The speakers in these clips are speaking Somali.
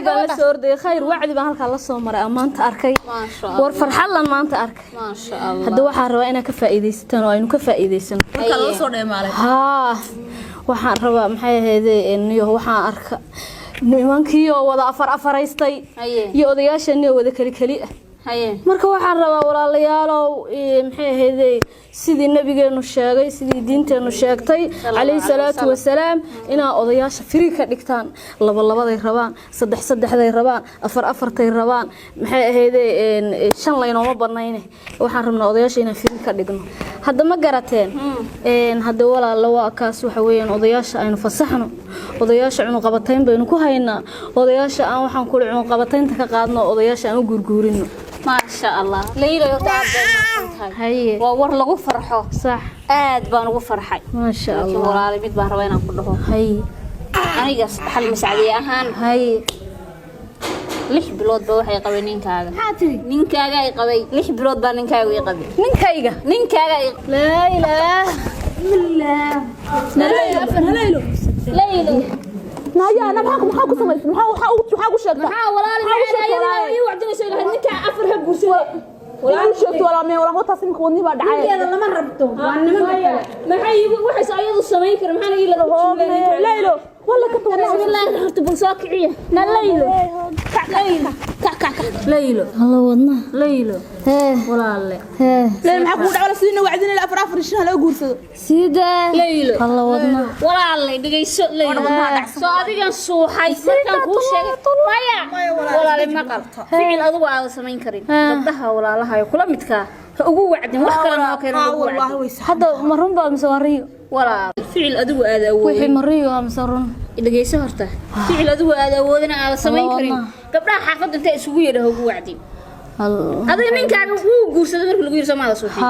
baan la soo orday khayr wacdi baan halka la soo maray maanta arkay war farxad lan maanta arkay ما شاء الله hadda waxaan rabaa inaan ka faa'iideystaan oo aynu ka faa'iideysano marka la soo dheemaalay waxaan rabaa maxay ahaydeen iyo waxaan arka nimankii oo wada afaraystay iyo odayaashani oo wada kali marka waxaan rabaa walaalayaalow maxay ahaydeen sidii nabigeenu sheegay sidii diinteenu sheegtay kaleey salaatu wasalaam ina odayaasha firi ka dhigtaan labaday rabaan saddexday rabaan afartay rabaan maxay ahaydeen shan laynooma badnayne waxaan rabnaa odayaasha inaan firi ka dhigno hadda ma garateen hadda walaalo waa kaas waxa weeyaan odayaasha aynu fasaxno odayaasha cunug qabatayn baynu ku haynaa odayaasha aan waxaan ku cunug qabataynta ka qaadno odayaasha aan u gurguurino ما شاء الله ليلى يطعب هي وور لغو فرحو صح aad baan ugu farxay ما شاء الله walaal mid baan rabaa inaan ku dhaho هي aniga xal mas'aadi ahaan هي 6 bilood ba waxay qabay ninkaaga ay qabay 6 bilood baa ninkaaga ay qabay ninkaaga لا اله الا الله ليلى نايا انا maxaa ku sameeyay maxaa ku sheegtay maxaa walaal ay wacdinayso ilahay ninka afar ha guursaday walaal sheegto walaal mee walaal taas imka wadni baa dhacay ninkeeda lama rabto waa nimanka maxay waxay ayadu sameyn kar maxaa ila dhaho laylo wala ka toona bismillaah horta bal soo kiciya na laylo laylo الله ودنا laylo walaalle laylo maxaa ku dhacay sidina wacdinay afar shan la guursado سيده laylo الله ودنا walaalle dhageyso laylo soo adigan suuxay markaan ku sheegay maya walaalle maqal ficil adigu aad sameyn karin gabdhaha walaalaha ay kula midka ugu wacdin wax kale ma keenay wallahi way هذا مرون با مسواريو walaal ficil adigu aad awood wixii mariyo am saron dhageyso horta ficil adigu aad awoodina aad sameyn karin gabdhaha xaafadda inta isugu yeedho ugu wacdin adiga ninkaaga uu guursaday markii lagu yirso maada suuxin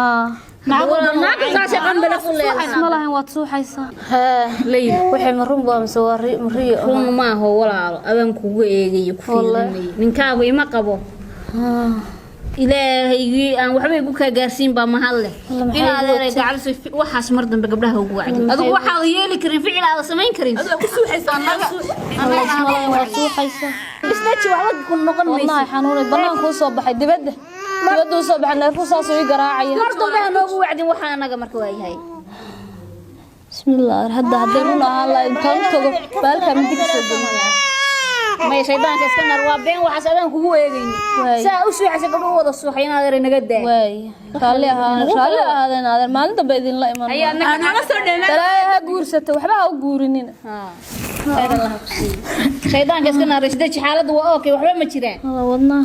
naagta kaashay qanbala ku leeyahay ma lahayn waad suuxaysa layl wixii marun ba mariyo run ma aha walaal adan kugu eegayo ku fiirinay ninkaagu ima qabo ilaahay aan waxba igu ka gaarsiin ba mahal leh inaad ay gacalso waxaas mar dambe gabdhaha ugu wacdin adigu waxa la yeeli karin ficil aad sameyn karin adiga ku suuxaysan naga waad suuxaysa isdaaji waxba ku noqon mayso wallahi xanuun banaanka soo baxay dibadda soo baxay neerfu saas u garaacay mar dambe aan ugu wacdin waxa anaga marka waa yahay bismillah hadda hadaynu ahaan la intaan tago baalka mid ka soo galay ما شيطان كسكنر وبين وحسدان كوغو eegayn saa u suuxaysa gabdho wada suuxayna adeer naga daa way raalli ahaadeen adeer maalinta baydin la iman ana soo dheelay talaaha guursato waxba ha u guurinin shaytaan kaskana rashida xaaladdu waa okay waxba ma jiraan wadna